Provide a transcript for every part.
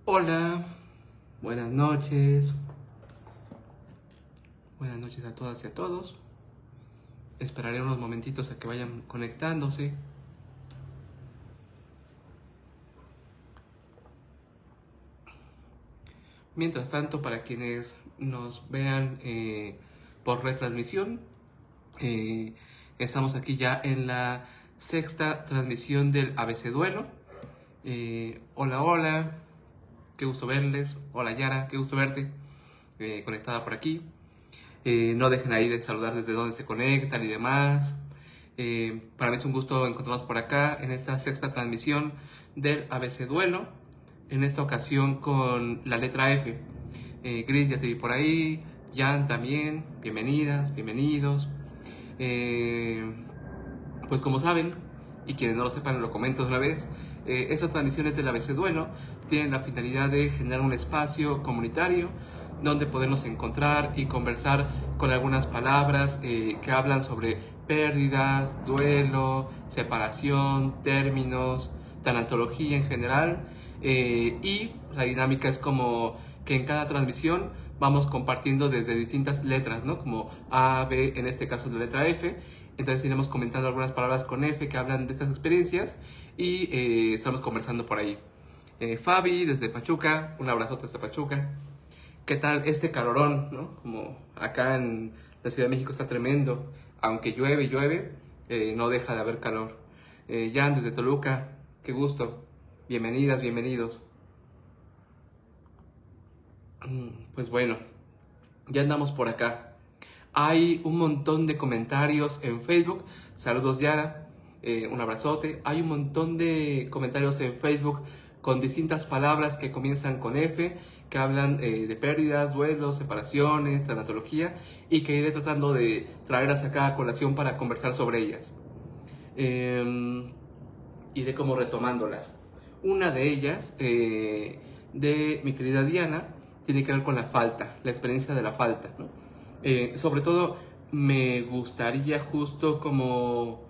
Hola, buenas noches. Buenas noches a todas y a todos. Esperaré unos momentitos a que vayan conectándose. Mientras tanto, para quienes nos vean por retransmisión, estamos aquí ya en la sexta transmisión del ABC Duelo. Hola, hola, qué gusto verles. Hola Yara, qué gusto verte conectada por aquí. No dejen ahí de saludar desde donde se conectan y demás. Para mí es un gusto encontrarnos por acá en esta sexta transmisión del ABC Duelo. En esta ocasión con la letra F. Gris, ya te vi por ahí. Jan también. Bienvenidas, bienvenidos. Pues como saben, y quienes no lo sepan lo comento de una vez, estas transmisiones del ABC Duelo tienen la finalidad de generar un espacio comunitario donde podemos encontrar y conversar con algunas palabras que hablan sobre pérdidas, duelo, separación, términos, tanatología en general, y la dinámica es como que en cada transmisión vamos compartiendo desde distintas letras, ¿no? Como A, B, en este caso la letra F. Entonces iremos comentando algunas palabras con F que hablan de estas experiencias y estamos conversando por ahí. Fabi desde Pachuca, un abrazote desde Pachuca. ¿Qué tal este calorón, no? Como acá en la Ciudad de México está tremendo, aunque llueve y llueve, no deja de haber calor. Jan desde Toluca, qué gusto. Bienvenidas, bienvenidos. Pues bueno, ya andamos por acá. Hay un montón de comentarios en Facebook. Saludos Yara, un abrazote. Hay un montón de comentarios en Facebook con distintas palabras que comienzan con F, que hablan de pérdidas, duelos, separaciones, tanatología, y que iré tratando de traerlas acá a colación para conversar sobre ellas. Iré como retomándolas. Una de ellas, de mi querida Diana, tiene que ver con la falta, la experiencia de la falta, ¿no? Sobre todo me gustaría justo como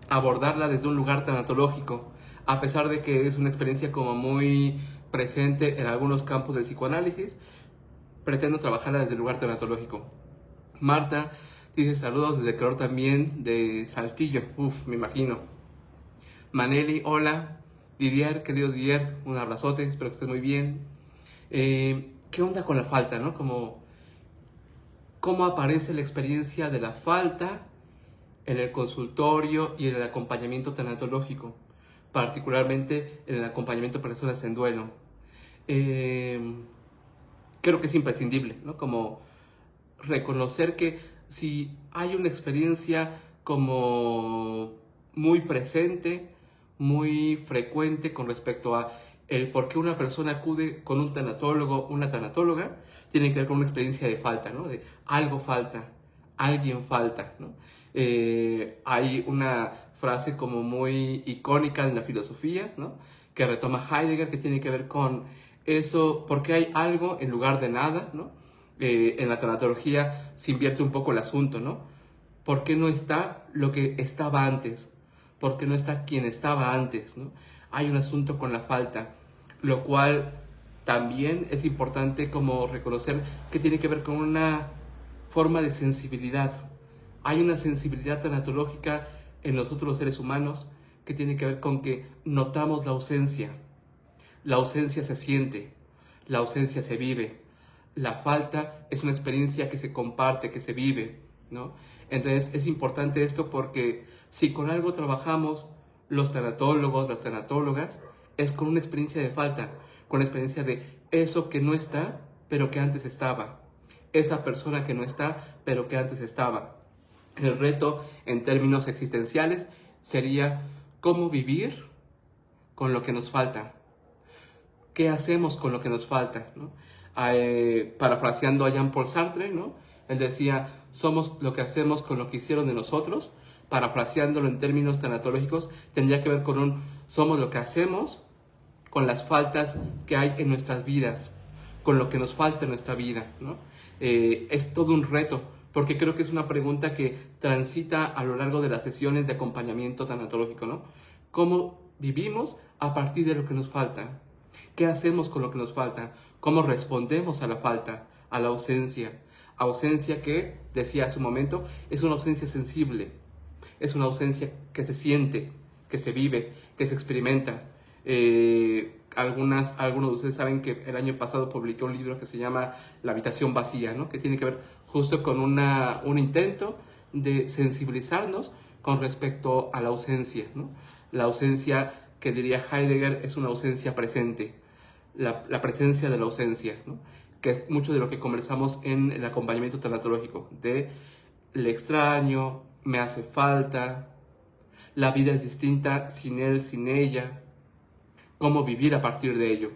abordarla desde un lugar tanatológico, a pesar de que es una experiencia como muy presente en algunos campos del psicoanálisis, pretendo trabajarla desde el lugar tanatológico. Marta dice saludos desde Ecuador también, de Saltillo, me imagino. Maneli, hola. Didier, querido Didier, un abrazote, espero que estés muy bien. ¿Qué onda con la falta, no? Como cómo aparece la experiencia de la falta en el consultorio y en el acompañamiento tanatológico, particularmente en el acompañamiento de personas en duelo. Creo que es imprescindible, ¿no? Como reconocer que si hay una experiencia como muy presente, muy frecuente con respecto a el por qué una persona acude con un tanatólogo, una tanatóloga, tiene que ver con una experiencia de falta, ¿no? De algo falta, alguien falta, ¿no? Hay una frase como muy icónica en la filosofía, ¿no? Que retoma Heidegger, que tiene que ver con eso, porque hay algo en lugar de nada, ¿no? En la tanatología se invierte un poco el asunto, ¿no? ¿Por qué no está lo que estaba antes? ¿Por qué no está quien estaba antes, ¿no? Hay un asunto con la falta, lo cual también es importante como reconocer que tiene que ver con una forma de sensibilidad. Hay una sensibilidad tanatológica en nosotros los seres humanos que tiene que ver con que notamos la ausencia. La ausencia se siente, la ausencia se vive. La falta es una experiencia que se comparte, que se vive, ¿no? Entonces es importante esto porque si con algo trabajamos los tanatólogos, las tanatólogas, es con una experiencia de falta, con la experiencia de eso que no está, pero que antes estaba. Esa persona que no está, pero que antes estaba. El reto en términos existenciales sería cómo vivir con lo que nos falta. ¿Qué hacemos con lo que nos falta, ¿no? Parafraseando a Jean-Paul Sartre, ¿no? Él decía, somos lo que hacemos con lo que hicieron de nosotros. Parafraseándolo en términos tanatológicos, tendría que ver con somos lo que hacemos con las faltas que hay en nuestras vidas, con lo que nos falta en nuestra vida, ¿no? Es todo un reto, porque creo que es una pregunta que transita a lo largo de las sesiones de acompañamiento tanatológico, ¿no? ¿Cómo vivimos a partir de lo que nos falta? ¿Qué hacemos con lo que nos falta? ¿Cómo respondemos a la falta, a la ausencia? Ausencia que, decía hace un momento, es una ausencia sensible, es una ausencia que se siente, que se vive, que se experimenta. Algunos de ustedes saben que el año pasado publiqué un libro que se llama La habitación vacía, ¿no? Que tiene que ver justo con un intento de sensibilizarnos con respecto a la ausencia, ¿no? La ausencia que diría Heidegger es una ausencia presente, la presencia de la ausencia, ¿no? Que es mucho de lo que conversamos en el acompañamiento tanatológico, de le extraño, me hace falta, la vida es distinta sin él, sin ella, cómo vivir a partir de ello.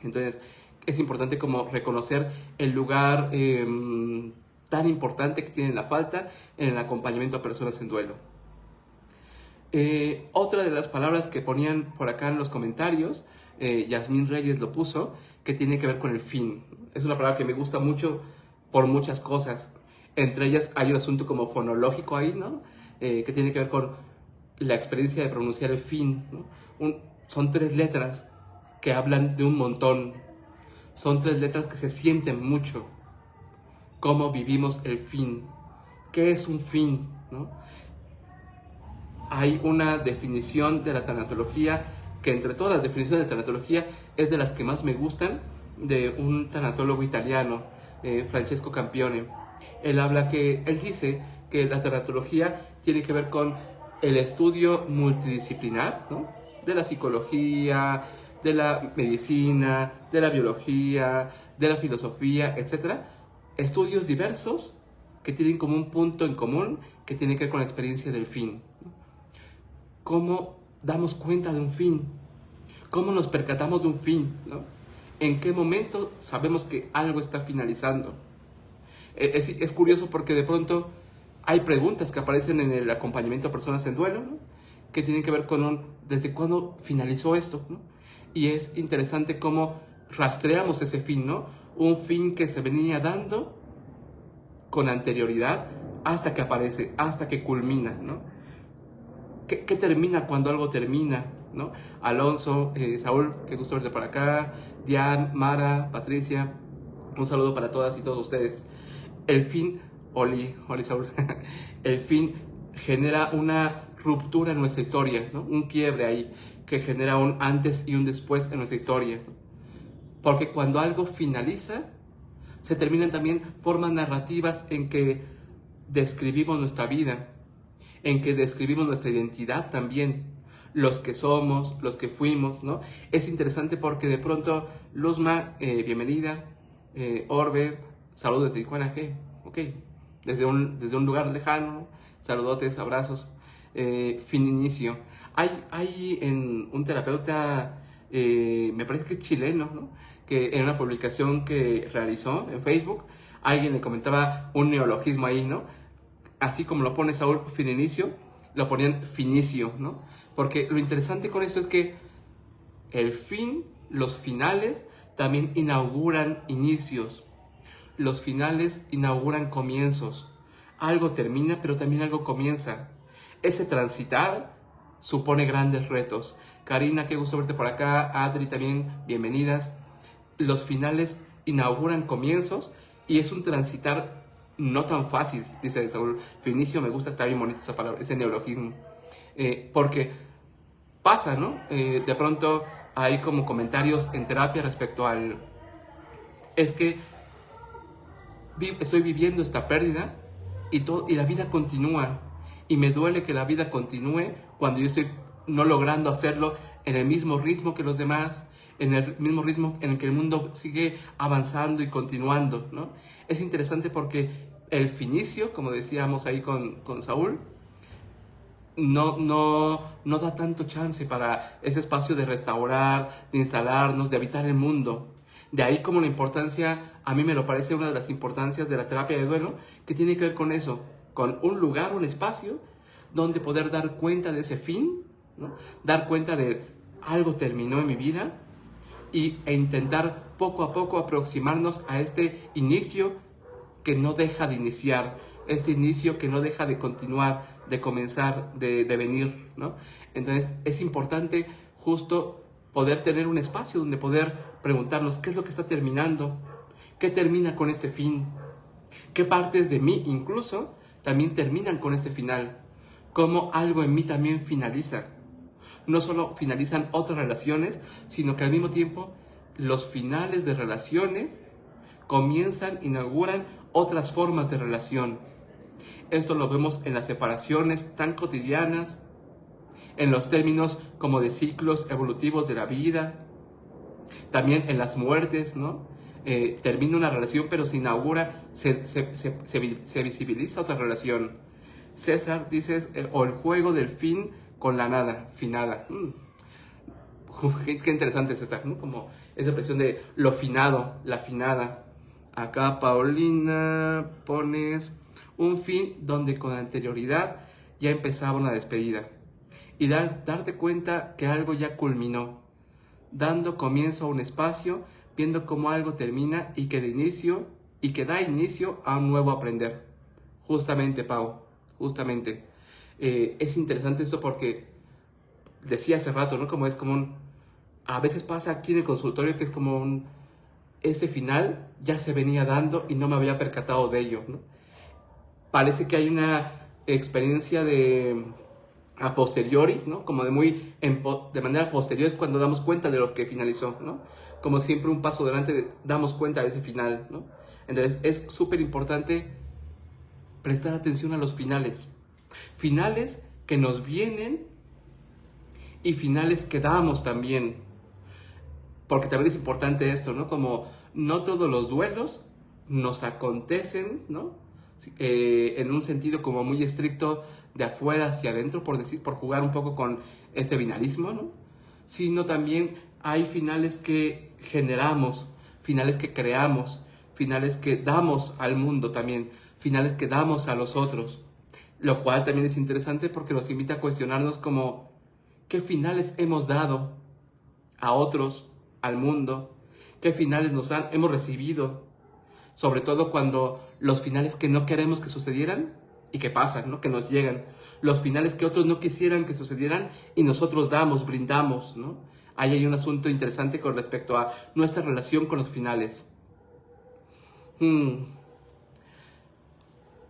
Entonces, es importante como reconocer el lugar tan importante que tiene la falta en el acompañamiento a personas en duelo. Otra de las palabras que ponían por acá en los comentarios, Yasmín Reyes lo puso, que tiene que ver con el fin. Es una palabra que me gusta mucho por muchas cosas. Entre ellas hay un asunto como fonológico ahí, ¿no? Que tiene que ver con la experiencia de pronunciar el fin, ¿no? Son 3 letras que hablan de un montón. Son 3 letras que se sienten mucho. ¿Cómo vivimos el fin? ¿Qué es un fin, no? Hay una definición de la tanatología que entre todas las definiciones de tanatología es de las que más me gustan, de un tanatólogo italiano, Francesco Campione. Él dice que la tanatología tiene que ver con el estudio multidisciplinar, ¿no? De la psicología, de la medicina, de la biología, de la filosofía, etc. Estudios diversos que tienen como un punto en común que tiene que ver con la experiencia del fin. ¿Cómo damos cuenta de un fin? ¿Cómo nos percatamos de un fin, ¿no? ¿En qué momento sabemos que algo está finalizando? Es curioso porque de pronto hay preguntas que aparecen en el acompañamiento a personas en duelo, ¿no? Que tienen que ver con ¿desde cuándo finalizó esto, ¿no? Y es interesante cómo rastreamos ese fin, ¿no? Un fin que se venía dando con anterioridad hasta que aparece, hasta que culmina, ¿no? ¿Qué termina cuando algo termina, ¿no? Alonso, Saúl, qué gusto verte por acá, Diane, Mara, Patricia, un saludo para todas y todos ustedes. El fin, Oli Saúl, el fin genera una ruptura en nuestra historia, ¿no? Un quiebre ahí que genera un antes y un después en nuestra historia. Porque cuando algo finaliza, se terminan también formas narrativas en que describimos nuestra vida, en que describimos nuestra identidad también, los que somos, los que fuimos, ¿no? Es interesante porque de pronto, Luzma, bienvenida, Orbe, saludos desde Tijuana, ¿qué? Ok, desde un lugar lejano, saludotes, abrazos, fin inicio. Hay en un terapeuta, me parece que es chileno, ¿no? Que en una publicación que realizó en Facebook, alguien le comentaba un neologismo ahí, ¿no? Así como lo pone Saúl fin inicio, lo ponían finicio, ¿no? Porque lo interesante con esto es que el fin, los finales, también inauguran inicios. Los finales inauguran comienzos. Algo termina, pero también algo comienza. Ese transitar supone grandes retos. Karina, qué gusto verte por acá. Adri también, bienvenidas. Los finales inauguran comienzos y es un transitar no tan fácil, dice Saúl. Finicio, me gusta, está bien bonita esa palabra, ese neologismo. Porque pasa, ¿no? De pronto hay como comentarios en terapia respecto al... Es que estoy viviendo esta pérdida y la vida continúa. Y me duele que la vida continúe cuando yo estoy no logrando hacerlo en el mismo ritmo que los demás, en el mismo ritmo en el que el mundo sigue avanzando y continuando, ¿no? Es interesante porque el finicio, como decíamos ahí con Saúl, no da tanto chance para ese espacio de restaurar, de instalarnos, de habitar el mundo. De ahí como la importancia, a mí me lo parece una de las importancias de la terapia de duelo, que tiene que ver con eso, con un lugar, un espacio, donde poder dar cuenta de ese fin, ¿no? Dar cuenta de algo terminó en mi vida e intentar poco a poco aproximarnos a este inicio que no deja de iniciar, este inicio que no deja de continuar, de comenzar, de venir, ¿no? Entonces es importante justo poder tener un espacio donde poder preguntarnos qué es lo que está terminando, qué termina con este fin, qué partes de mí incluso también terminan con este final, cómo algo en mí también finaliza. No solo finalizan otras relaciones, sino que al mismo tiempo los finales de relaciones inauguran otras formas de relación. Esto lo vemos en las separaciones tan cotidianas, en los términos como de ciclos evolutivos de la vida, también en las muertes, ¿no? Termina una relación, pero se inaugura, se visibiliza otra relación. César dice, o el juego del fin con la nada, finada. Qué interesante es esta, ¿no? Como esa expresión de lo finado, la finada. Acá, Paulina, pones un fin donde con anterioridad ya empezaba una despedida. Y darte cuenta que algo ya culminó, dando comienzo a un espacio, viendo cómo algo termina y que da inicio a un nuevo aprender. Justamente, Pau, justamente. Es interesante esto porque decía hace rato, ¿no? Como es como a veces pasa aquí en el consultorio que es como ese final ya se venía dando y no me había percatado de ello, ¿no? Parece que hay una experiencia a posteriori, ¿no? Como de manera posterior es cuando damos cuenta de lo que finalizó, ¿no? Como siempre un paso adelante damos cuenta de ese final, ¿no? Entonces es súper importante prestar atención a los finales. Finales que nos vienen y finales que damos también. Porque también es importante esto, ¿no? Como no todos los duelos nos acontecen, ¿no? En un sentido como muy estricto de afuera hacia adentro, por jugar un poco con este binarismo, ¿no? Sino también hay finales que generamos, finales que creamos, finales que damos al mundo también, finales que damos a los otros, lo cual también es interesante porque nos invita a cuestionarnos como qué finales hemos dado a otros, al mundo, qué finales hemos recibido, sobre todo cuando los finales que no queremos que sucedieran y que pasan, ¿no? Que nos llegan, los finales que otros no quisieran que sucedieran y nosotros brindamos, ¿no? Ahí hay un asunto interesante con respecto a nuestra relación con los finales.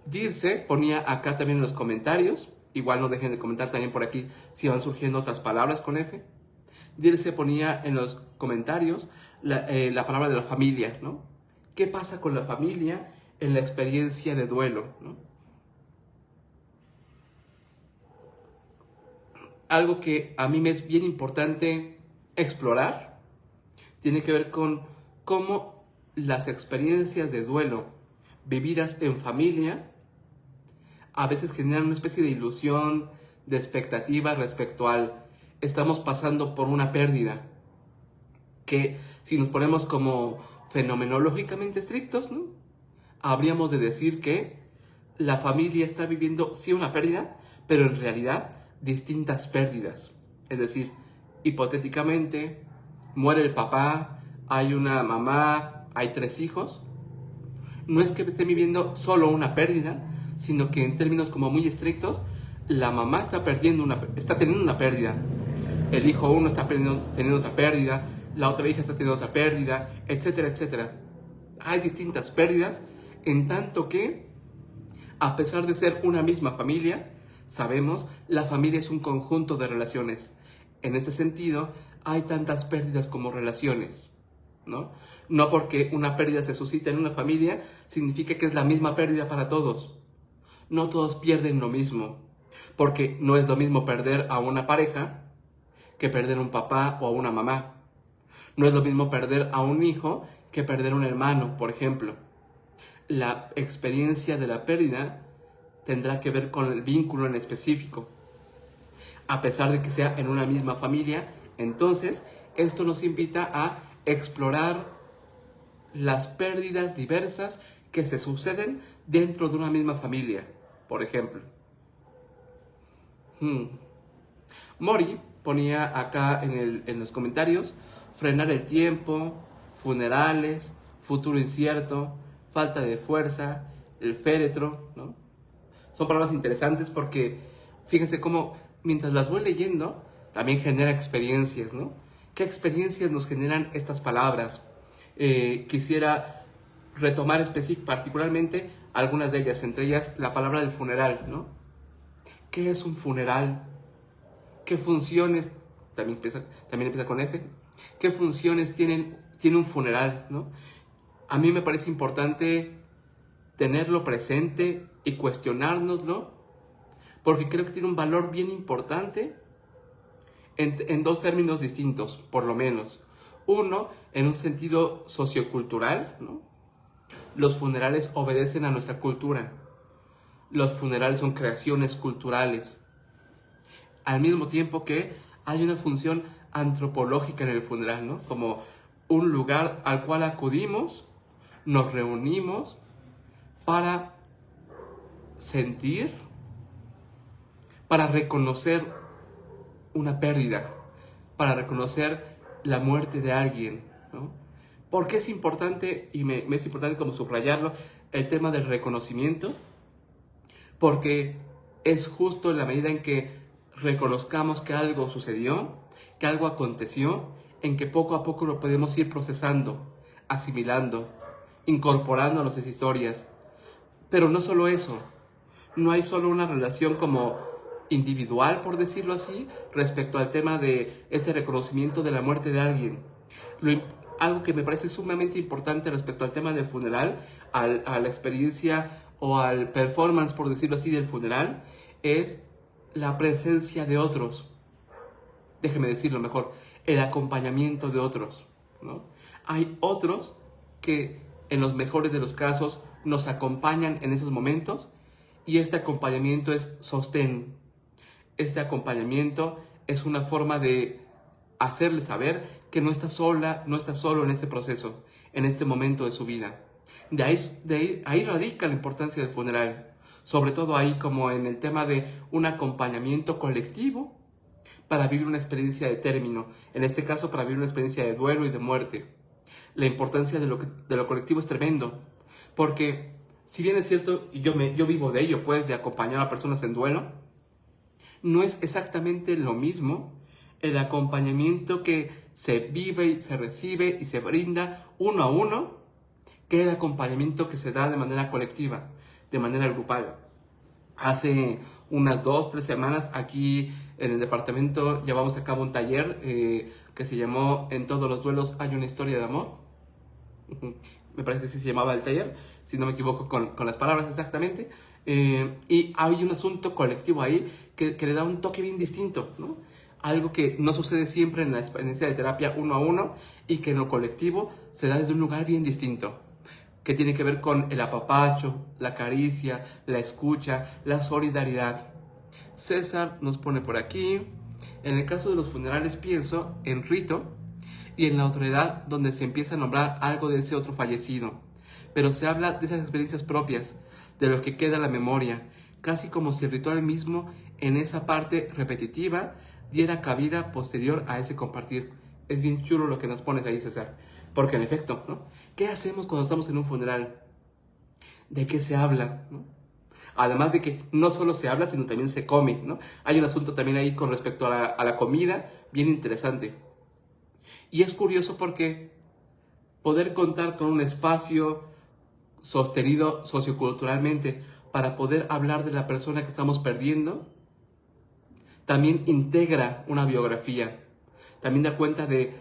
Dirce ponía acá también en los comentarios, igual no dejen de comentar también por aquí si van surgiendo otras palabras con F. Dirce ponía en los comentarios la palabra de la familia, ¿no? ¿Qué pasa con la familia en la experiencia de duelo, ¿no? Algo que a mí me es bien importante explorar tiene que ver con cómo las experiencias de duelo vividas en familia a veces generan una especie de ilusión, de expectativa respecto al estamos pasando por una pérdida, que si nos ponemos como fenomenológicamente estrictos, ¿no? Habríamos de decir que la familia está viviendo sí una pérdida, pero en realidad distintas pérdidas. Es decir, hipotéticamente, muere el papá, hay una mamá, hay 3 hijos. No es que estén viviendo solo una pérdida, sino que en términos como muy estrictos, la mamá está teniendo una pérdida. El hijo uno está teniendo otra pérdida, la otra hija está teniendo otra pérdida, etcétera, etcétera. Hay distintas pérdidas, en tanto que, a pesar de ser una misma familia, sabemos, la familia es un conjunto de relaciones. En este sentido, hay tantas pérdidas como relaciones, ¿no? No porque una pérdida se suscita en una familia, significa que es la misma pérdida para todos. No todos pierden lo mismo, porque no es lo mismo perder a una pareja que perder a un papá o a una mamá. No es lo mismo perder a un hijo que perder a un hermano, por ejemplo. La experiencia de la pérdida tendrá que ver con el vínculo en específico. A pesar de que sea en una misma familia, entonces esto nos invita a explorar las pérdidas diversas que se suceden dentro de una misma familia, por ejemplo. Mori ponía acá en los comentarios, frenar el tiempo, funerales, futuro incierto, falta de fuerza, el féretro, ¿no? Son palabras interesantes porque fíjense cómo mientras las voy leyendo, también genera experiencias, ¿no? ¿Qué experiencias nos generan estas palabras? Quisiera retomar particularmente algunas de ellas, entre ellas la palabra del funeral, ¿no? ¿Qué es un funeral? ¿Qué funciones? También empieza con F. ¿Qué funciones tiene un funeral, ¿no? A mí me parece importante tenerlo presente y cuestionárnoslo, porque creo que tiene un valor bien importante en dos términos distintos, por lo menos. Uno, en un sentido sociocultural, ¿no? Los funerales obedecen a nuestra cultura. Los funerales son creaciones culturales. Al mismo tiempo que hay una función antropológica en el funeral, ¿no? Como un lugar al cual acudimos, nos reunimos para sentir, para reconocer una pérdida, para reconocer la muerte de alguien, ¿no? ¿Por qué es importante, y me es importante como subrayarlo, el tema del reconocimiento? Porque es justo en la medida en que reconozcamos que algo sucedió, que algo aconteció, en que poco a poco lo podemos ir procesando, asimilando, incorporando a nuestras historias. Pero no solo eso, no hay solo una relación como individual, por decirlo así, respecto al tema de este reconocimiento de la muerte de alguien. Algo que me parece sumamente importante respecto al tema del funeral, a la experiencia o al performance, por decirlo así, del funeral, es la presencia de otros. Déjeme decirlo mejor, el acompañamiento de otros, ¿no? Hay otros que en los mejores de los casos nos acompañan en esos momentos, y este acompañamiento es sostén. Este acompañamiento es una forma de hacerle saber que no está sola, no está solo en este proceso, en este momento de su vida. Ahí radica la importancia del funeral, sobre todo ahí como en el tema de un acompañamiento colectivo para vivir una experiencia de término, en este caso para vivir una experiencia de duelo y de muerte. La importancia de lo colectivo es tremendo, porque si bien es cierto, y yo vivo de ello, pues, de acompañar a personas en duelo, no es exactamente lo mismo el acompañamiento que se vive y se recibe y se brinda uno a uno que el acompañamiento que se da de manera colectiva, de manera grupal. Hace unas 2-3 semanas aquí en el departamento llevamos a cabo un taller que se llamó En todos los duelos hay una historia de amor. Me parece que sí se llamaba el taller, si no me equivoco con las palabras exactamente. Y hay un asunto colectivo ahí que le da un toque bien distinto, ¿no? Algo que no sucede siempre en la experiencia de terapia uno a uno y que en lo colectivo se da desde un lugar bien distinto, que tiene que ver con el apapacho, la caricia, la escucha, la solidaridad. César nos pone por aquí, en el caso de los funerales pienso en rito y en la otredad donde se empieza a nombrar algo de ese otro fallecido, pero se habla de esas experiencias propias, de lo que queda en la memoria, casi como si el ritual mismo en esa parte repetitiva diera cabida posterior a ese compartir. Es bien chulo lo que nos pones ahí, César, porque en efecto, ¿no? ¿Qué hacemos cuando estamos en un funeral? ¿De qué se habla, ¿no? Además de que no solo se habla, sino también se come, ¿no? Hay un asunto también ahí con respecto a la comida bien interesante. Y es curioso porque poder contar con un espacio sostenido socioculturalmente para poder hablar de la persona que estamos perdiendo, también integra una biografía, también da cuenta de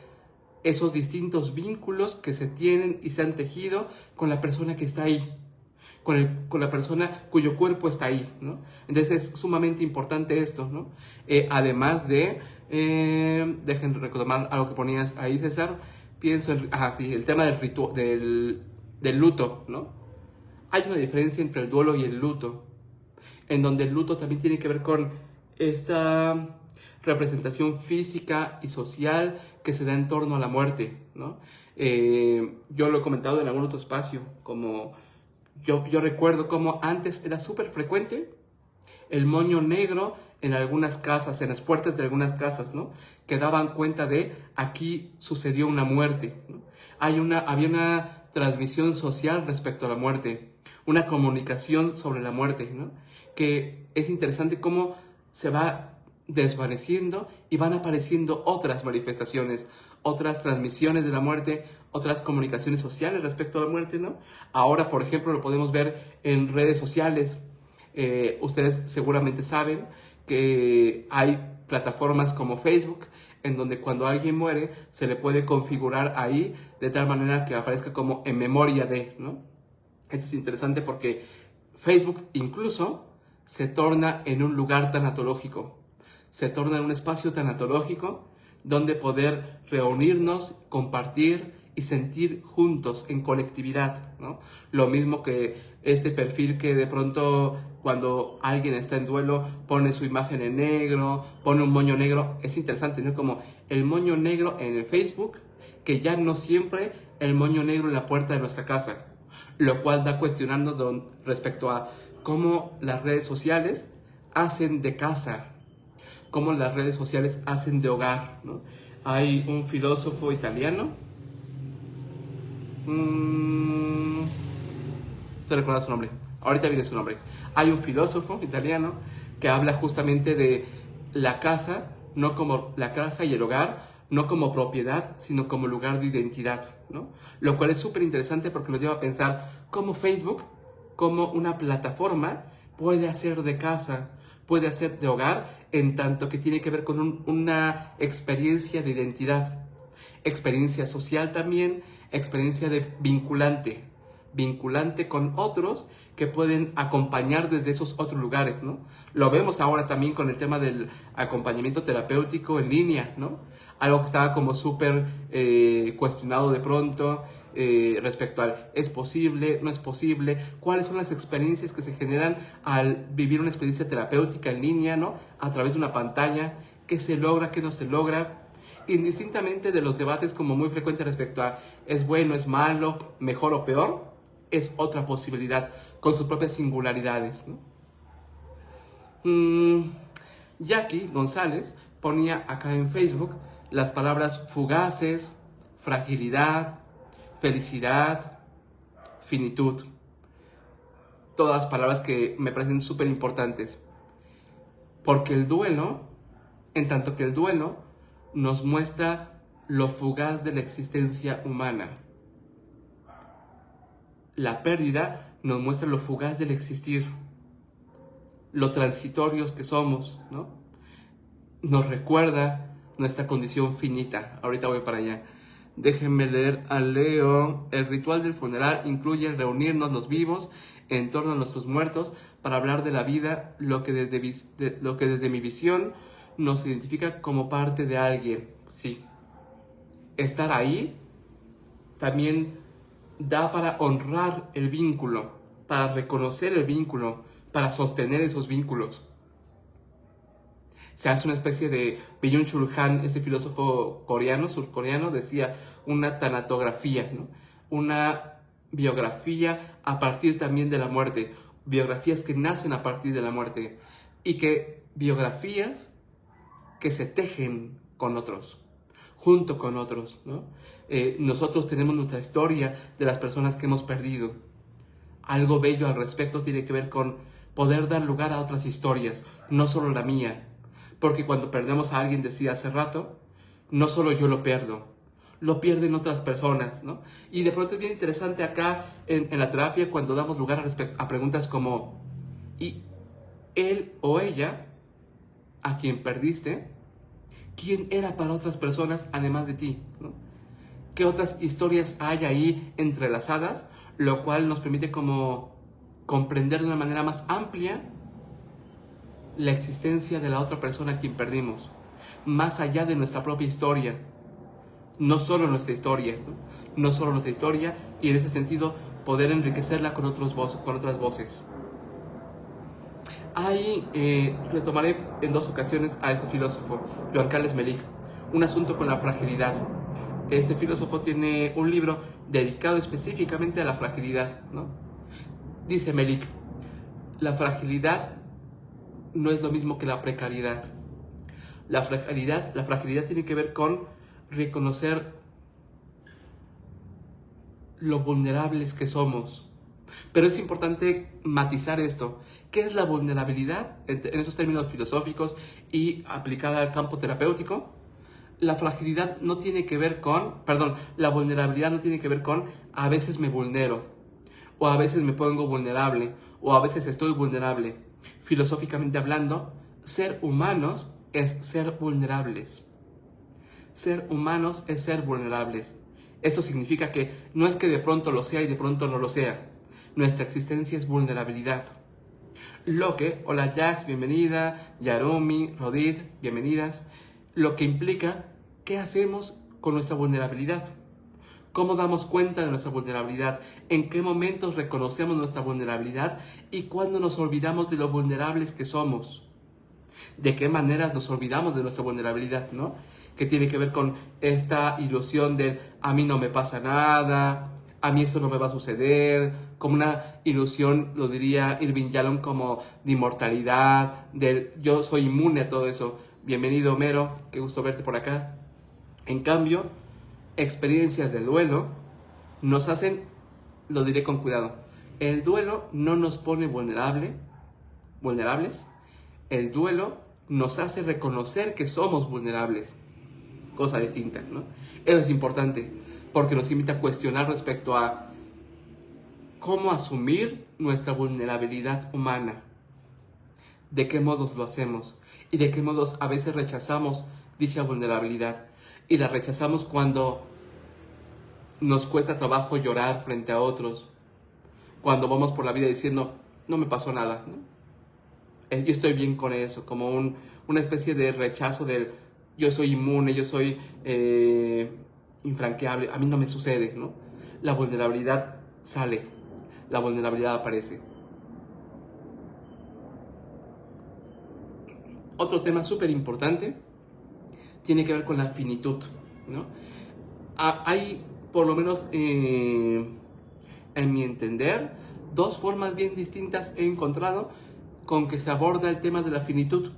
esos distintos vínculos que se tienen y se han tejido con la persona que está ahí, con la persona cuyo cuerpo está ahí, ¿no? Entonces es sumamente importante esto, ¿no? Además de, dejen retomar algo que ponías ahí, César, pienso en, sí, el tema del luto, ¿no? Hay una diferencia entre el duelo y el luto, en donde el luto también tiene que ver con esta representación física y social que se da en torno a la muerte, ¿no? Yo lo he comentado en algún otro espacio, como yo recuerdo como antes era súper frecuente el moño negro en algunas casas, en las puertas de algunas casas, ¿no? Que daban cuenta de aquí sucedió una muerte, ¿no? Había una transmisión social respecto a la muerte, una comunicación sobre la muerte, ¿no? Que es interesante cómo se va desvaneciendo y van apareciendo otras manifestaciones, otras transmisiones de la muerte, otras comunicaciones sociales respecto a la muerte, ¿no? Ahora, por ejemplo, lo podemos ver en redes sociales. Ustedes seguramente saben que hay plataformas como Facebook, en donde cuando alguien muere se le puede configurar ahí de tal manera que aparezca como en memoria de, ¿no? Eso es interesante porque Facebook incluso se torna en un lugar tanatológico, se torna en un espacio tanatológico donde poder reunirnos, compartir y sentir juntos en colectividad, ¿no? Lo mismo que este perfil que de pronto cuando alguien está en duelo pone su imagen en negro, pone un moño negro. Es interesante, ¿no? Como el moño negro en el Facebook, que ya no siempre el moño negro en la puerta de nuestra casa, lo cual da cuestionarnos respecto a cómo las redes sociales hacen de casa, cómo las redes sociales hacen de hogar, ¿no? Hay un filósofo italiano, se recuerda su nombre, ahorita viene su nombre. Hay un filósofo italiano que habla justamente de la casa, no como la casa y el hogar, no como propiedad, sino como lugar de identidad, ¿no? Lo cual es súper interesante porque nos lleva a pensar cómo Facebook, como una plataforma, puede hacer de casa, puede hacer de hogar, en tanto que tiene que ver con una experiencia de identidad, experiencia social también, experiencia de vinculante con otros que pueden acompañar desde esos otros lugares, ¿no? Lo vemos ahora también con el tema del acompañamiento terapéutico en línea, ¿no? Algo que estaba como súper cuestionado de pronto respecto al ¿es posible? ¿No es posible? ¿Cuáles son las experiencias que se generan al vivir una experiencia terapéutica en línea, ¿no? A través de una pantalla, ¿qué se logra? ¿Qué no se logra? Indistintamente de los debates como muy frecuentes respecto a ¿es bueno? ¿Es malo? ¿Mejor o peor? Es otra posibilidad con sus propias singularidades, ¿no? Jackie González ponía acá en Facebook las palabras fugaces, fragilidad, felicidad, finitud. Todas palabras que me parecen súper importantes. Porque el duelo, en tanto que el duelo nos muestra lo fugaz de la existencia humana. La pérdida nos muestra lo fugaz del existir, lo transitorios que somos, ¿no? Nos recuerda nuestra condición finita. Ahorita voy para allá. Déjenme leer a Leo. El ritual del funeral incluye reunirnos los vivos en torno a nuestros muertos para hablar de la vida, lo que desde mi visión nos identifica como parte de alguien. Sí. Estar ahí también da para honrar el vínculo, para reconocer el vínculo, para sostener esos vínculos. Se hace una especie de Byung-Chul Han, ese filósofo surcoreano, decía una tanatografía, ¿no? Una biografía a partir también de la muerte, biografías que nacen a partir de la muerte y que biografías que se tejen con otros, junto con otros, ¿no? Nosotros tenemos nuestra historia de las personas que hemos perdido. Algo bello al respecto tiene que ver con poder dar lugar a otras historias, no solo la mía. Porque cuando perdemos a alguien, decía hace rato, no solo yo lo pierdo, lo pierden otras personas, ¿no? Y de pronto es bien interesante acá en la terapia cuando damos lugar a preguntas como, ¿y él o ella, a quien perdiste, quién era para otras personas además de ti, ¿no? ¿Qué otras historias hay ahí entrelazadas? Lo cual nos permite como comprender de una manera más amplia la existencia de la otra persona a quien perdimos, más allá de nuestra propia historia, no solo nuestra historia, no solo nuestra historia, y en ese sentido poder enriquecerla con otras voces. Ahí retomaré en 2 ocasiones a este filósofo, Joan Carles Melich, un asunto con la fragilidad. Este filósofo tiene un libro dedicado específicamente a la fragilidad, ¿no? Dice Melich, la fragilidad no es lo mismo que la precariedad. La fragilidad tiene que ver con reconocer lo vulnerables que somos, Pero es importante matizar esto. ¿Qué es la vulnerabilidad en esos términos filosóficos y aplicada al campo terapéutico? La fragilidad no tiene que ver con, perdón, la vulnerabilidad no tiene que ver con a veces me vulnero, o a veces me pongo vulnerable, o a veces estoy vulnerable. Filosóficamente hablando, ser humanos es ser vulnerables. Ser humanos es ser vulnerables. Eso significa que no es que de pronto lo sea y de pronto no lo sea. Nuestra existencia es vulnerabilidad. Lo que, hola Jax, bienvenida, Yarumi, Rodid, bienvenidas. Lo que implica, ¿qué hacemos con nuestra vulnerabilidad? ¿Cómo damos cuenta de nuestra vulnerabilidad? ¿En qué momentos reconocemos nuestra vulnerabilidad? ¿Y cuándo nos olvidamos de lo vulnerables que somos? ¿De qué maneras nos olvidamos de nuestra vulnerabilidad, no? Que tiene que ver con esta ilusión del a mí no me pasa nada, a mí eso no me va a suceder, como una ilusión, lo diría Irving Yalom, como de inmortalidad, del yo soy inmune a todo eso. Bienvenido, Homero, qué gusto verte por acá. En cambio, experiencias del duelo nos hacen, lo diré con cuidado, el duelo no nos pone vulnerables, el duelo nos hace reconocer que somos vulnerables, cosa distinta, ¿no? Eso es importante, porque nos invita a cuestionar respecto a cómo asumir nuestra vulnerabilidad humana, de qué modos lo hacemos y de qué modos a veces rechazamos dicha vulnerabilidad. Y la rechazamos cuando nos cuesta trabajo llorar frente a otros, cuando vamos por la vida diciendo, no me pasó nada, ¿no? Yo estoy bien con eso, como una especie de rechazo del yo soy inmune, yo soy infranqueable, a mí no me sucede, ¿no? La vulnerabilidad sale, la vulnerabilidad aparece. Otro tema súper importante tiene que ver con la finitud, ¿no? Hay, por lo menos en mi entender, dos formas bien distintas he encontrado con que se aborda el tema de la finitud.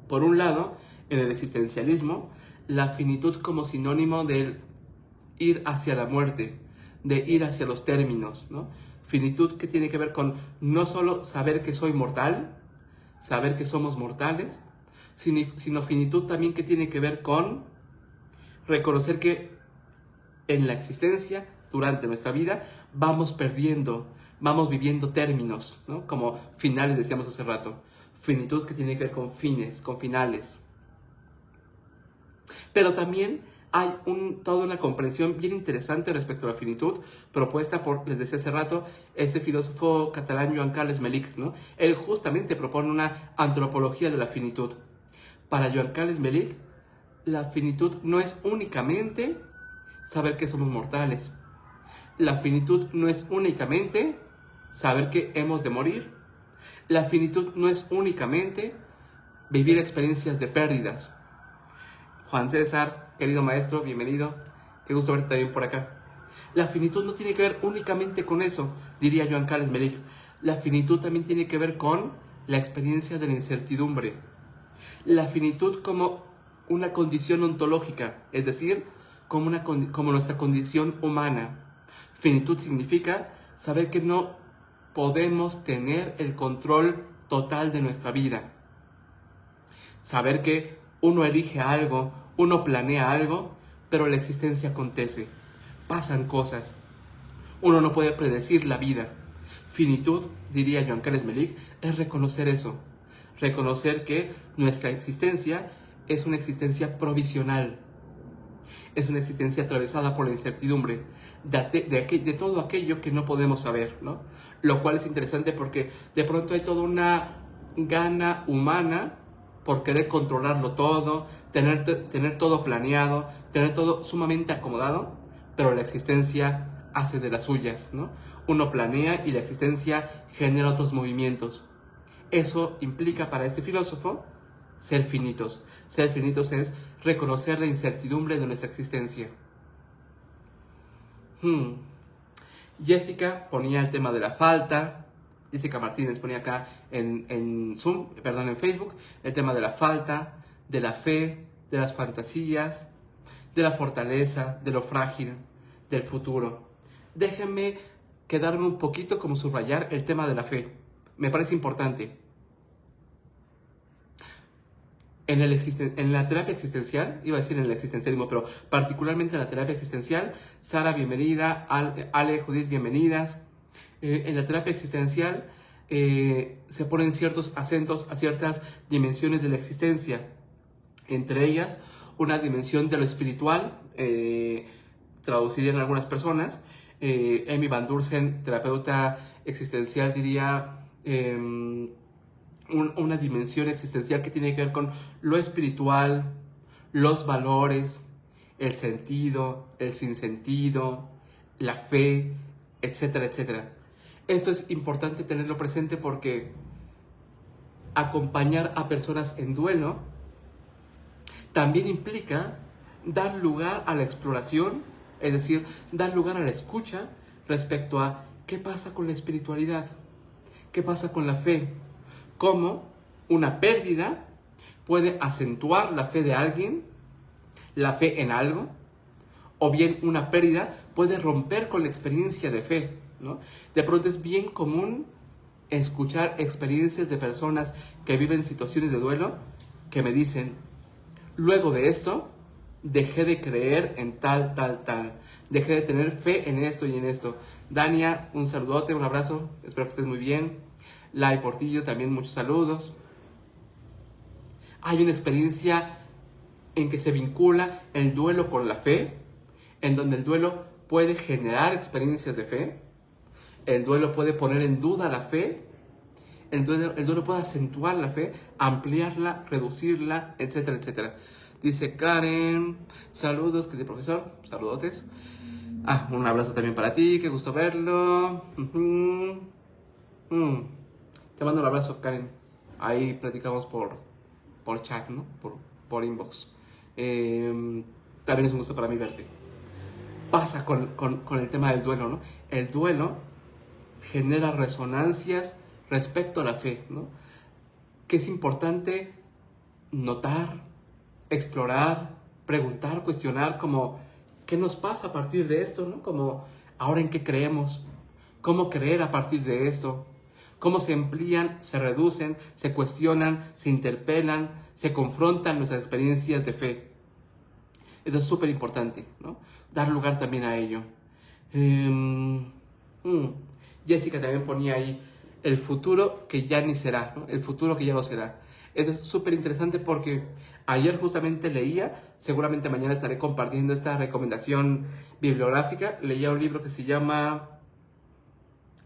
Por un lado, en el existencialismo, la finitud como sinónimo de ir hacia la muerte, de ir hacia los términos, ¿no? Finitud que tiene que ver con no solo saber que soy mortal, saber que somos mortales, sino finitud también que tiene que ver con reconocer que en la existencia, durante nuestra vida, vamos perdiendo, vamos viviendo términos, ¿no? Como finales decíamos hace rato. Finitud que tiene que ver con fines, con finales. Pero también hay toda una comprensión bien interesante respecto a la finitud, propuesta por, les decía hace rato, ese filósofo catalán Joan Carles Melic, ¿no? Él justamente propone una antropología de la finitud. Para Joan Carles Melic, la finitud no es únicamente saber que somos mortales. La finitud no es únicamente saber que hemos de morir. La finitud no es únicamente vivir experiencias de pérdidas. Juan César, querido maestro, bienvenido. Qué gusto verte también por acá. La finitud no tiene que ver únicamente con eso, diría Joan Carles Melic. La finitud también tiene que ver con la experiencia de la incertidumbre. La finitud como una condición ontológica, es decir, como nuestra condición humana. Finitud significa saber que no podemos tener el control total de nuestra vida. Saber que uno elige algo, uno planea algo, pero la existencia acontece. Pasan cosas. Uno no puede predecir la vida. Finitud, diría Joan Carles Melic, es reconocer eso. Reconocer que nuestra existencia es una existencia provisional. Es una existencia atravesada por la incertidumbre de todo aquello que no podemos saber, ¿no? Lo cual es interesante porque de pronto hay toda una gana humana por querer controlarlo todo, tener todo planeado, tener todo sumamente acomodado, pero la existencia hace de las suyas, ¿no? Uno planea y la existencia genera otros movimientos. Eso implica para este filósofo ser finitos. Ser finitos es reconocer la incertidumbre de nuestra existencia. Jessica ponía el tema de la falta. Jessica Martínez ponía acá en Facebook, el tema de la falta, de la fe, de las fantasías, de la fortaleza, de lo frágil, del futuro. Déjenme quedarme un poquito como subrayar el tema de la fe. Me parece importante. En la terapia existencial, iba a decir en el existencialismo, pero particularmente en la terapia existencial, Sara, bienvenida, Ale, Judith, bienvenidas. En la terapia existencial se ponen ciertos acentos a ciertas dimensiones de la existencia, entre ellas una dimensión de lo espiritual, traducida en algunas personas. Amy Van Dursen, terapeuta existencial, diría una dimensión existencial que tiene que ver con lo espiritual, los valores, el sentido, el sinsentido, la fe, etcétera, etcétera. Esto es importante tenerlo presente porque acompañar a personas en duelo también implica dar lugar a la exploración, es decir, dar lugar a la escucha respecto a qué pasa con la espiritualidad, qué pasa con la fe, cómo una pérdida puede acentuar la fe de alguien, la fe en algo, o bien una pérdida puede romper con la experiencia de fe, ¿no? De pronto es bien común escuchar experiencias de personas que viven situaciones de duelo que me dicen, luego de esto, dejé de creer en tal, dejé de tener fe en esto y en esto. Dania, un saludote, un abrazo, espero que estés muy bien. Lai Portillo, también muchos saludos. Hay una experiencia en que se vincula el duelo con la fe, en donde el duelo puede generar experiencias de fe, el duelo puede poner en duda la fe, el duelo puede acentuar la fe, ampliarla, reducirla, etcétera, etcétera. Dice Karen, saludos, querido profesor, saludotes. Un abrazo también para ti, qué gusto verlo. Te mando un abrazo, Karen. Ahí platicamos por chat, ¿no? Por inbox. También es un gusto para mí verte. Pasa con el tema del duelo, ¿no? El duelo genera resonancias respecto a la fe, ¿no? Que es importante notar, explorar, preguntar, cuestionar, como, ¿qué nos pasa a partir de esto, ¿no? Como, ¿ahora en qué creemos? ¿Cómo creer a partir de esto? ¿Cómo se amplían, se reducen, se cuestionan, se interpelan, se confrontan nuestras experiencias de fe? Eso es súper importante, ¿no? Dar lugar también a ello. Jessica también ponía ahí el futuro que ya ni será, ¿no? El futuro que ya no será. Eso es súper interesante porque ayer justamente leía, seguramente mañana estaré compartiendo esta recomendación bibliográfica, leía un libro que se llama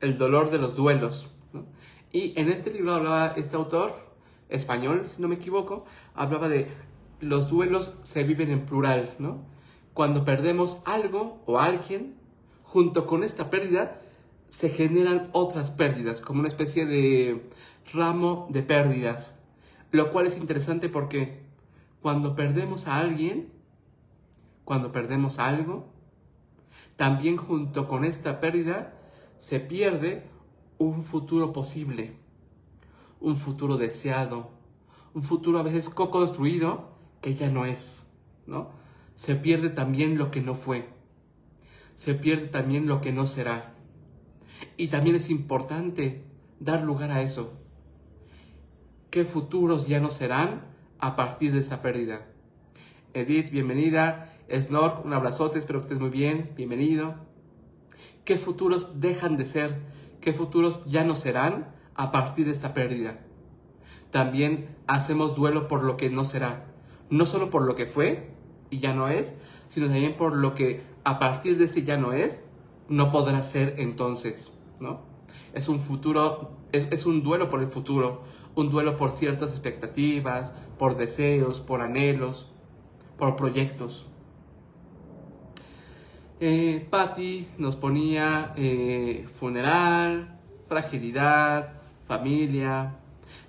El dolor de los duelos, ¿no? Y en este libro hablaba este autor, español, si no me equivoco, hablaba de los duelos se viven en plural, ¿no? Cuando perdemos algo o alguien, junto con esta pérdida, se generan otras pérdidas, como una especie de ramo de pérdidas, lo cual es interesante porque cuando perdemos a alguien, cuando perdemos algo, también junto con esta pérdida se pierde un futuro posible, un futuro deseado, un futuro a veces co-construido que ya no es, ¿no? Se pierde también lo que no fue, se pierde también lo que no será. Y también es importante dar lugar a eso. ¿Qué futuros ya no serán a partir de esa pérdida? Edith, bienvenida. Snork, un abrazote, espero que estés muy bien, bienvenido. ¿Qué futuros dejan de ser? ¿Qué futuros ya no serán a partir de esta pérdida? También hacemos duelo por lo que no será. No solo por lo que fue y ya no es, sino también por lo que a partir de este ya no es, no podrá ser entonces, ¿no? Es un futuro, es un duelo por el futuro, un duelo por ciertas expectativas, por deseos, por anhelos, por proyectos. Patty nos ponía funeral, fragilidad, familia.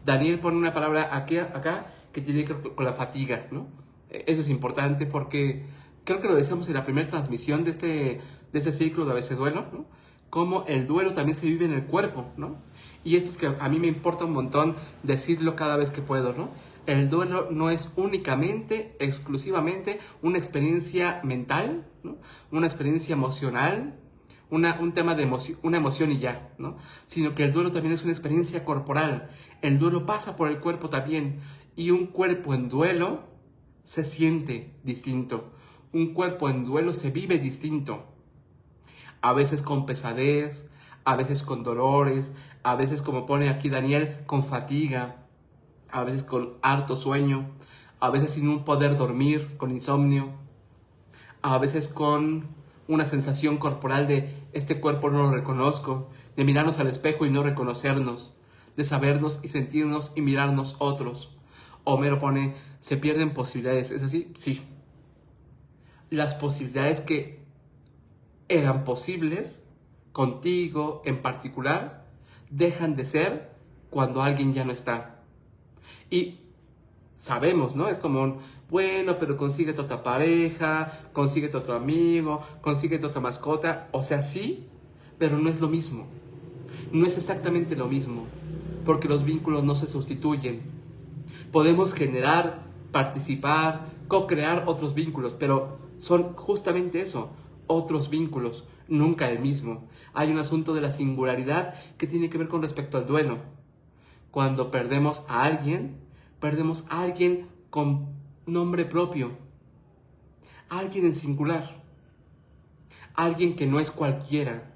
Daniel pone una palabra acá que tiene que ver con la fatiga, ¿no? Eso es importante porque creo que lo decíamos en la primera transmisión de este ciclo de ABC Duelo, ¿no? Cómo el duelo también se vive en el cuerpo, ¿no? Y esto es que a mí me importa un montón decirlo cada vez que puedo, ¿no? El duelo no es únicamente, exclusivamente una experiencia mental, ¿no? Una experiencia emocional, un tema de una emoción y ya, ¿no? Sino que el duelo también es una experiencia corporal. El duelo pasa por el cuerpo también. Y un cuerpo en duelo se siente distinto. Un cuerpo en duelo se vive distinto. A veces con pesadez, a veces con dolores, a veces, como pone aquí Daniel, con fatiga, a veces con harto sueño, a veces sin un poder dormir, con insomnio, a veces con una sensación corporal de este cuerpo no lo reconozco, de mirarnos al espejo y no reconocernos, de sabernos y sentirnos y mirarnos otros. Homero pone, se pierden posibilidades. ¿Es así? Sí. Las posibilidades que eran posibles contigo en particular dejan de ser cuando alguien ya no está. Y sabemos, ¿no? Es como bueno, pero consíguete otra pareja, consíguete otro amigo, consíguete otra mascota. O sea, sí, pero no es lo mismo. No es exactamente lo mismo, porque los vínculos no se sustituyen. Podemos generar, participar, co-crear otros vínculos, pero son justamente eso, otros vínculos, nunca el mismo. Hay un asunto de la singularidad que tiene que ver con respecto al duelo. Cuando perdemos a alguien con nombre propio, alguien en singular, alguien que no es cualquiera,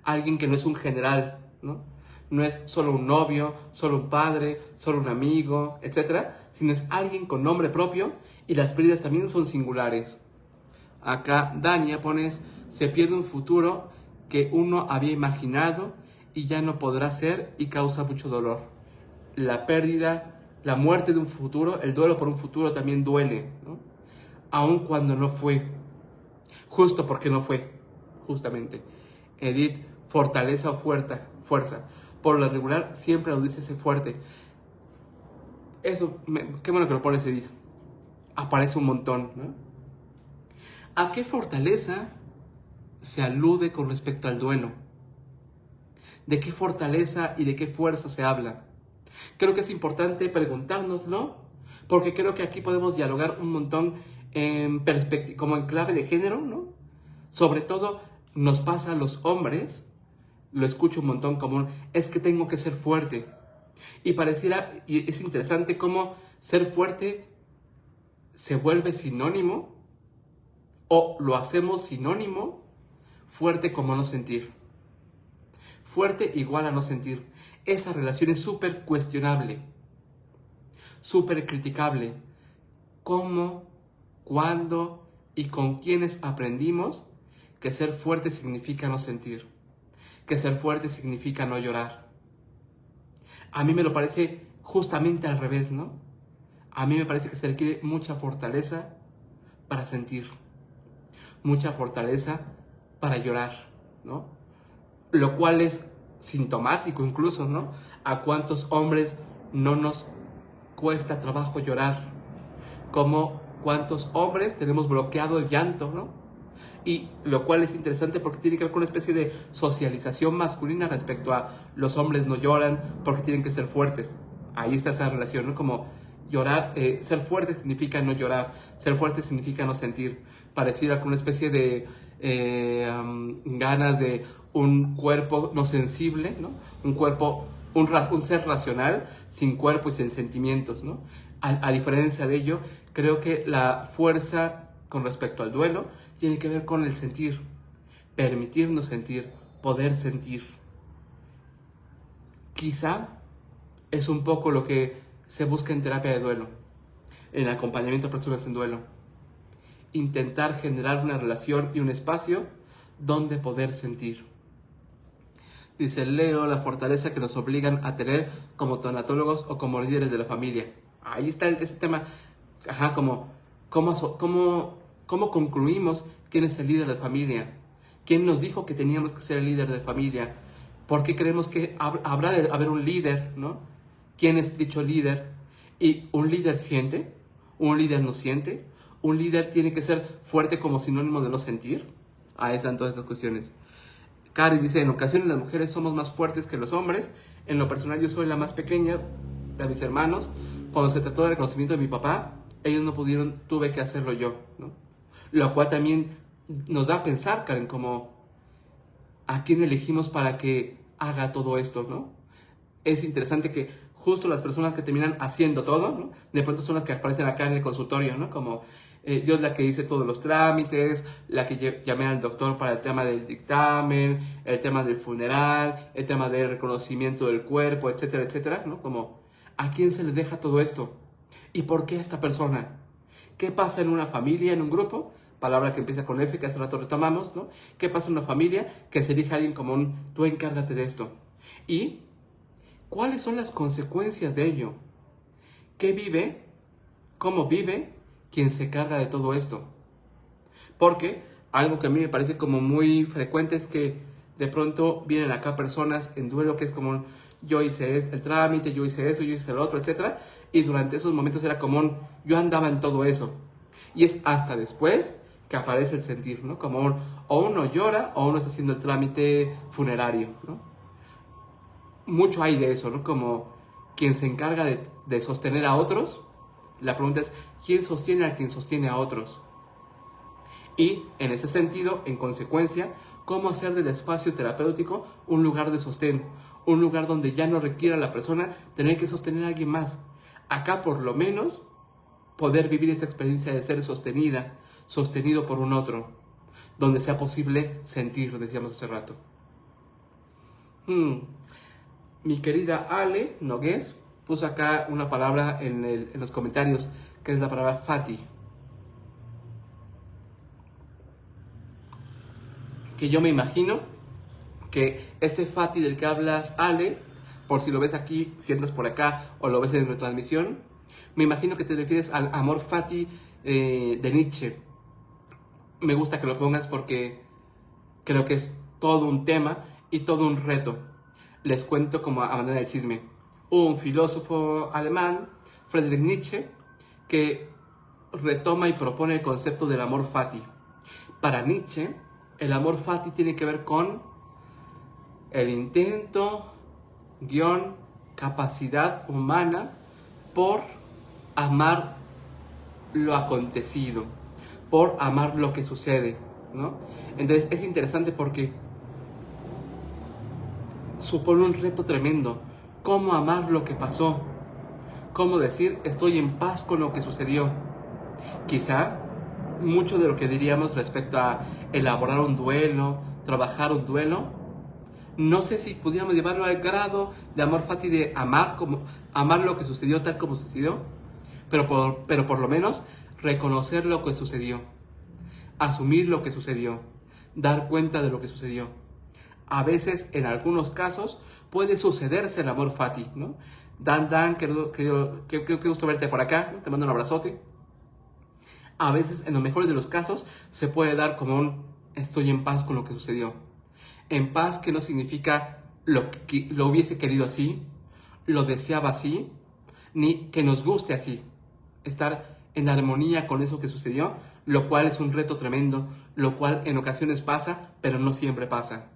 alguien que no es un general, ¿no? No es solo un novio, solo un padre, solo un amigo, etc., sino es alguien con nombre propio, y las pérdidas también son singulares. Acá Dania pones, se pierde un futuro que uno había imaginado y ya no podrá ser y causa mucho dolor. La pérdida, la muerte de un futuro, el duelo por un futuro también duele, ¿no? Aun cuando no fue, justo porque no fue, justamente. Edith, fortaleza o fuerza. Por lo regular siempre lo dice ese fuerte. Eso, qué bueno que lo pones, Edith. Aparece un montón, ¿no? ¿A qué fortaleza se alude con respecto al duelo? ¿De qué fortaleza y de qué fuerza se habla? Creo que es importante preguntárnoslo, porque creo que aquí podemos dialogar un montón como en clave de género, ¿no? Sobre todo nos pasa a los hombres, lo escucho un montón como es que tengo que ser fuerte. Y pareciera, y es interesante cómo ser fuerte se vuelve sinónimo, o lo hacemos sinónimo, fuerte como no sentir. Fuerte igual a no sentir. Esa relación es súper cuestionable, súper criticable. ¿Cómo, cuándo y con quiénes aprendimos que ser fuerte significa no sentir? Que ser fuerte significa no llorar. A mí me lo parece justamente al revés, ¿no? A mí me parece que se requiere mucha fortaleza para sentir, mucha fortaleza para llorar, ¿no? Lo cual es sintomático incluso, ¿no? ¿A cuántos hombres no nos cuesta trabajo llorar? Como cuántos hombres tenemos bloqueado el llanto, ¿no? Y lo cual es interesante porque tiene que ver con una especie de socialización masculina respecto a los hombres no lloran porque tienen que ser fuertes. Ahí está esa relación, ¿no? Como llorar, ser fuerte significa no llorar, ser fuerte significa no sentir. Pareciera con una especie de ganas de un cuerpo no sensible, ¿no? Un cuerpo, un ser racional sin cuerpo y sin sentimientos, ¿no? A diferencia de ello, creo que la fuerza con respecto al duelo tiene que ver con el sentir, permitirnos sentir, poder sentir. Quizá es un poco lo que se busca en terapia de duelo, en acompañamiento a personas en duelo. Intentar generar una relación y un espacio donde poder sentir. Dice Leo, la fortaleza que nos obligan a tener como tanatólogos o como líderes de la familia. Ahí está ese tema, ¿cómo concluimos quién es el líder de familia? ¿Quién nos dijo que teníamos que ser el líder de familia? ¿Por qué creemos que habrá de haber un líder, ¿no? ¿Quién es dicho líder? ¿Y un líder siente? ¿Un líder no siente? ¿Un líder tiene que ser fuerte como sinónimo de no sentir? Ahí están todas estas cuestiones. Cari dice, en ocasiones las mujeres somos más fuertes que los hombres. En lo personal yo soy la más pequeña de mis hermanos. Cuando se trató del reconocimiento de mi papá, ellos no pudieron, tuve que hacerlo yo, ¿no? Lo cual también nos da a pensar, Karen, como ¿A quién elegimos para que haga todo esto, no? Es interesante que justo las personas que terminan haciendo todo, ¿no? De pronto son las que aparecen acá en el consultorio, ¿no? Como yo es la que hice todos los trámites, la que llamé al doctor para el tema del dictamen, el tema del funeral, el tema del reconocimiento del cuerpo, etcétera, etcétera, ¿no? Como, ¿a quién se le deja todo esto? ¿Y por qué a esta persona? ¿Qué pasa en una familia, en un grupo? Palabra que empieza con F, que hace rato retomamos, ¿no? ¿Qué pasa en una familia que se elige a alguien como un, tú encárgate de esto? ¿Y cuáles son las consecuencias de ello? ¿Qué vive? ¿Cómo vive quien se carga de todo esto? Porque algo que a mí me parece como muy frecuente es que de pronto vienen acá personas en duelo que es como yo hice el trámite, yo hice eso, yo hice el otro, etcétera, y durante esos momentos era como yo andaba en todo eso. Y es hasta después que aparece el sentir, ¿no? Como o uno llora o uno está haciendo el trámite funerario, ¿no? Mucho hay de eso, ¿no? Como quien se encarga de sostener a otros, la pregunta es, ¿quién sostiene a quien sostiene a otros? Y, en ese sentido, en consecuencia, cómo hacer del espacio terapéutico un lugar de sostén, un lugar donde ya no requiera a la persona tener que sostener a alguien más. Acá, por lo menos, poder vivir esta experiencia de ser sostenida, sostenido por un otro, donde sea posible sentir, decíamos hace rato. Mi querida Ale Nogués puso acá una palabra en los comentarios, que es la palabra Fati. Que yo me imagino que este Fati del que hablas, Ale, por si lo ves aquí, si entras por acá o lo ves en retransmisión, me imagino que te refieres al amor Fati de Nietzsche. Me gusta que lo pongas porque creo que es todo un tema y todo un reto. Les cuento como a manera de chisme. Un filósofo alemán, Friedrich Nietzsche, que retoma y propone el concepto del amor fati. Para Nietzsche, el amor fati tiene que ver con el intento, capacidad humana por amar lo acontecido, por amar lo que sucede, ¿no? Entonces es interesante porque supone un reto tremendo. ¿Cómo amar lo que pasó? ¿Cómo decir estoy en paz con lo que sucedió? Quizá mucho de lo que diríamos respecto a elaborar un duelo, trabajar un duelo, no sé si pudiéramos llevarlo al grado de amor fati de amar lo que sucedió tal como sucedió, pero por lo menos reconocer lo que sucedió, asumir lo que sucedió, dar cuenta de lo que sucedió. A veces, en algunos casos, puede sucederse el amor fati, ¿no? Dan, qué gusto verte por acá, ¿no? Te mando un abrazote. A veces, en los mejores de los casos, se puede dar como un estoy en paz con lo que sucedió. En paz que no significa lo hubiese querido así, lo deseaba así, ni que nos guste así. Estar en armonía con eso que sucedió, lo cual es un reto tremendo, lo cual en ocasiones pasa, pero no siempre pasa.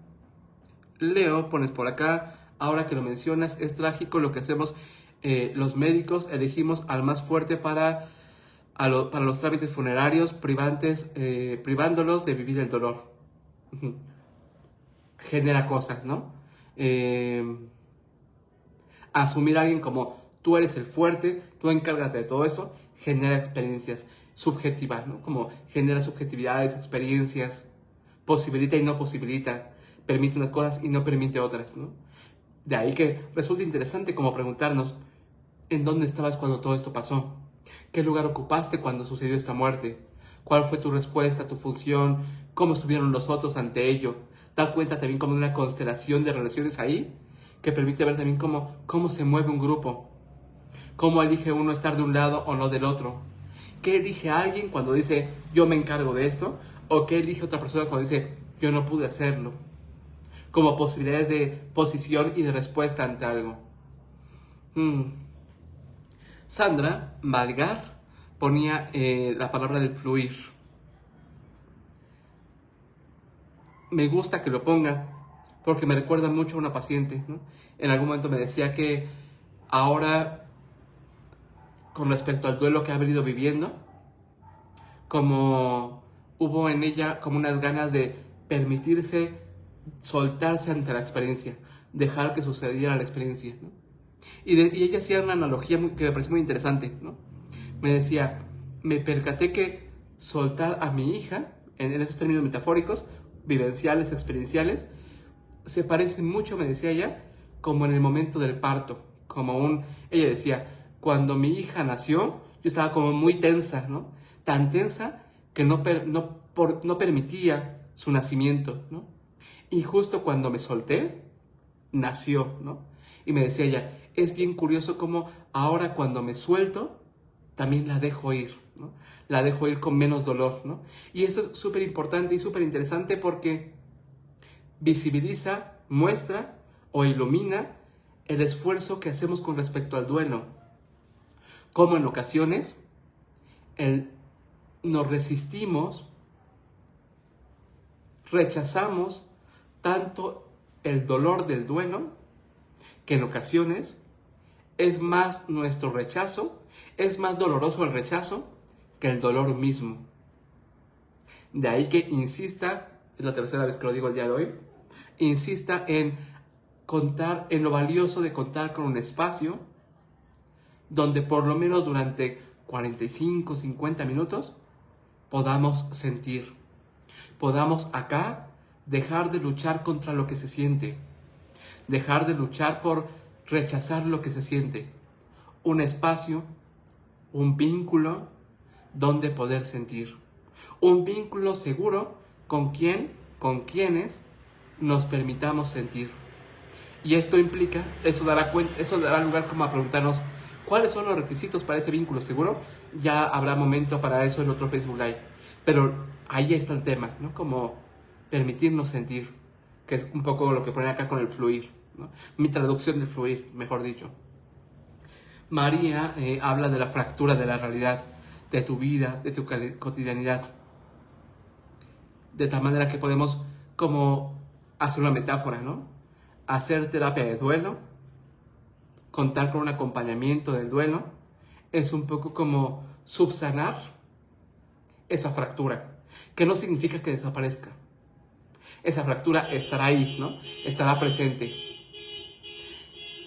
Leo, pones por acá, ahora que lo mencionas, es trágico lo que hacemos los médicos, elegimos al más fuerte para los trámites funerarios, privándolos de vivir el dolor. Genera cosas, ¿no? Asumir a alguien como tú eres el fuerte, tú encárgate de todo eso, genera experiencias subjetivas, ¿no? Como genera subjetividades, experiencias, posibilita y no posibilita, permite unas cosas y no permite otras, ¿no? De ahí que resulta interesante como preguntarnos, ¿en dónde estabas cuando todo esto pasó? ¿Qué lugar ocupaste cuando sucedió esta muerte? ¿Cuál fue tu respuesta, tu función? ¿Cómo estuvieron los otros ante ello? Da cuenta también como una constelación de relaciones ahí que permite ver también cómo se mueve un grupo. ¿Cómo elige uno estar de un lado o no del otro? ¿Qué elige alguien cuando dice yo me encargo de esto? ¿O qué elige otra persona cuando dice yo no pude hacerlo? Como posibilidades de posición y de respuesta ante algo. Sandra Malgar ponía la palabra del fluir. Me gusta que lo ponga porque me recuerda mucho a una paciente, ¿no? En algún momento me decía que ahora, con respecto al duelo que ha venido viviendo, como hubo en ella como unas ganas de permitirse soltarse ante la experiencia, dejar que sucediera la experiencia, ¿no? Y ella hacía una analogía que me pareció muy interesante, ¿no? Me decía, me percaté que soltar a mi hija, en esos términos metafóricos, vivenciales, experienciales, se parece mucho, me decía ella, como en el momento del parto, ella decía, cuando mi hija nació, yo estaba como muy tensa, ¿no? Tan tensa que no permitía su nacimiento, ¿no? Y justo cuando me solté, nació, ¿no? Y me decía ella, es bien curioso cómo ahora cuando me suelto, también la dejo ir, ¿no? La dejo ir con menos dolor, ¿no? Y eso es súper importante y súper interesante porque visibiliza, muestra o ilumina el esfuerzo que hacemos con respecto al duelo. Como en ocasiones nos resistimos, rechazamos tanto el dolor del duelo, que en ocasiones es más nuestro rechazo, es más doloroso el rechazo que el dolor mismo. De ahí que insista, es la tercera vez que lo digo el día de hoy, insista en contar, en lo valioso de contar con un espacio donde por lo menos durante 45, 50 minutos podamos sentir, podamos acá dejar de luchar contra lo que se siente, dejar de luchar por rechazar lo que se siente, un espacio, un vínculo donde poder sentir, un vínculo seguro con quienes nos permitamos sentir. Y esto implica, eso dará lugar como a preguntarnos cuáles son los requisitos para ese vínculo seguro. Ya habrá momento para eso en otro Facebook Live. Pero ahí está el tema, ¿no? Como permitirnos sentir, que es un poco lo que ponen acá con el fluir, ¿no? Mi traducción del fluir, mejor dicho. María habla de la fractura de la realidad, de tu vida, de tu cotidianidad. De tal manera que podemos como hacer una metáfora, ¿no? Hacer terapia de duelo, contar con un acompañamiento del duelo, es un poco como subsanar esa fractura, que no significa que desaparezca. Esa fractura estará ahí, ¿no? Estará presente.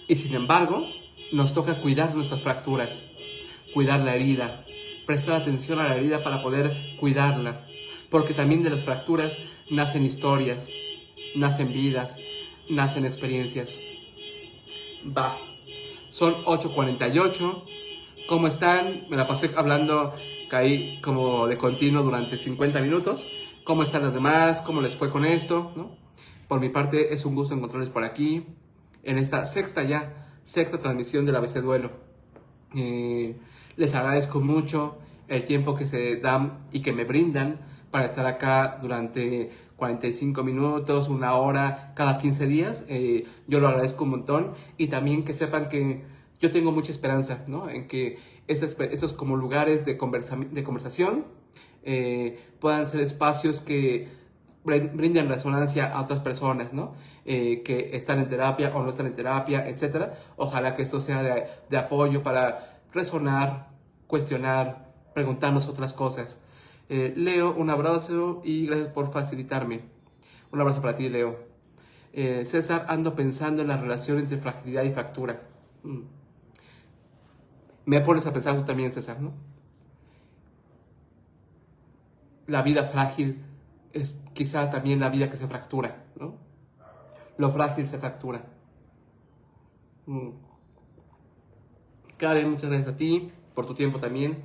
Y sin embargo, nos toca cuidar nuestras fracturas, cuidar la herida, prestar atención a la herida para poder cuidarla, porque también de las fracturas nacen historias, nacen vidas, nacen experiencias. Va, son 8:48. ¿Cómo están? Me la pasé hablando, caí como de continuo durante 50 minutos. ¿Cómo están los demás? ¿Cómo les fue con esto? ¿No? Por mi parte es un gusto encontrarles por aquí, en esta sexta transmisión del ABC Duelo. Les agradezco mucho el tiempo que se dan y que me brindan para estar acá durante 45 minutos, una hora, cada 15 días. Yo lo agradezco un montón y también que sepan que yo tengo mucha esperanza, ¿no? En que esos como lugares de conversación puedan ser espacios que brinden resonancia a otras personas, ¿no? Que están en terapia o no están en terapia, etc. Ojalá que esto sea de apoyo para resonar, cuestionar, preguntarnos otras cosas. Leo, un abrazo y gracias por facilitarme. Un abrazo para ti, Leo. César, ando pensando en la relación entre fragilidad y fractura. Me pones a pensar tú también, César, ¿no? La vida frágil es quizá también la vida que se fractura, ¿no? Lo frágil se fractura. Karen, muchas gracias a ti por tu tiempo también.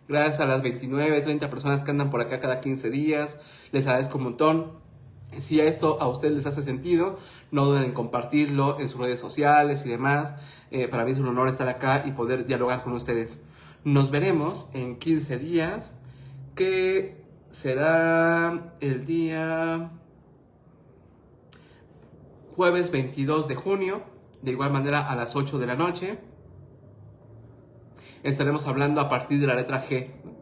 Gracias a las 29, 30 personas que andan por acá cada 15 días. Les agradezco un montón. Si esto a ustedes les hace sentido, no duden en compartirlo en sus redes sociales y demás. Para mí es un honor estar acá y poder dialogar con ustedes. Nos veremos en 15 días, que será el día jueves 22 de junio, de igual manera a las 8 de la noche. Estaremos hablando a partir de la letra G, ¿no?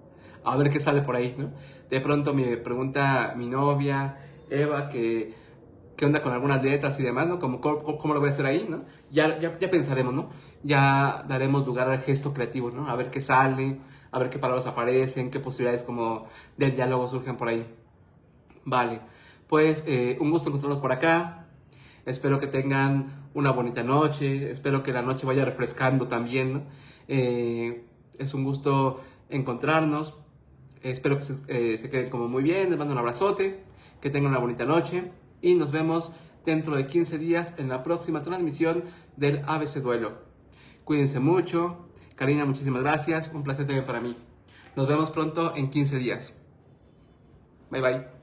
A ver qué sale por ahí, ¿no? De pronto me pregunta mi novia, Eva, qué onda con algunas letras y demás, ¿no? ¿Cómo lo voy a hacer ahí, ¿no? Ya pensaremos, ¿no? Ya daremos lugar al gesto creativo, ¿no? A ver qué sale, a ver qué palabras aparecen, qué posibilidades como de diálogo surgen por ahí. Vale, Pues un gusto encontrarlos por acá. Espero que tengan una bonita noche. Espero que la noche vaya refrescando también, ¿no? Es un gusto encontrarnos. Espero que se queden como muy bien. Les mando un abrazote. Que tengan una bonita noche. Y nos vemos dentro de 15 días en la próxima transmisión del ABC Duelo. Cuídense mucho. Karina, muchísimas gracias. Un placer también para mí. Nos vemos pronto en 15 días. Bye bye.